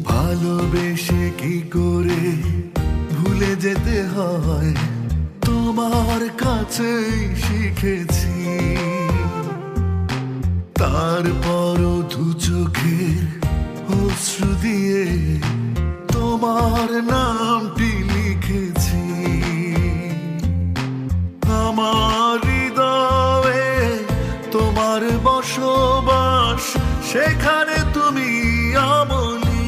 ভালোবেসে কি করে ভুলে যেতে হয়, তোমার কাছেই শিখেছি। তারপরও দু চোখের অশ্রু দিয়ে তোমার নামটি লিখেছি। আমার হৃদয়ে তোমার বসবাস, সেখানে তুমি অমলি।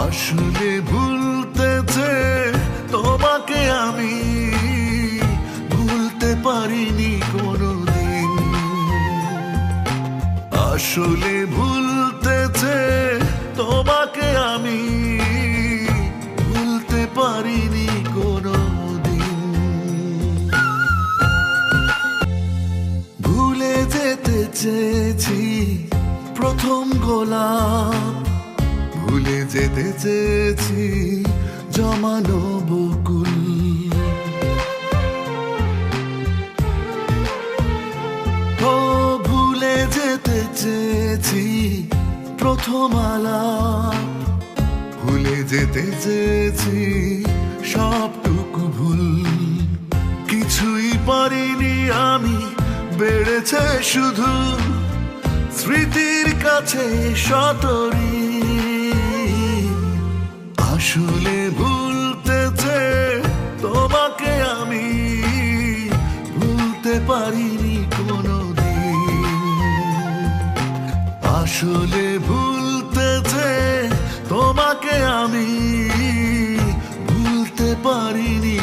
আসলে ভুলতেছে তোমাকে আমি ভুলতে পারিনি কোনোদিন। আসলে ভুলতেছে তোমাকে আমি ভুলতে পারিনি কোনোদিন। ভুলে যেতে চেয়েছি প্রথম গোলাপ, ভুলে যেতে চেয়েছি জমানো বকুল। ও ভুলে যেতে চেয়েছি প্রথম আলাপ, ভুলে যেতে চেয়েছি সবটুকু ভুল। কিছুই পারিনি আমি, বেড়েছে শুধু স্মৃতির কাছে শতরি। আসলে ভুলতেছে তোমাকে আমি ভুলতে পারিনি কোনোদিন। আসলে ভুলতেছে তোমাকে আমি ভুলতে পারিনি।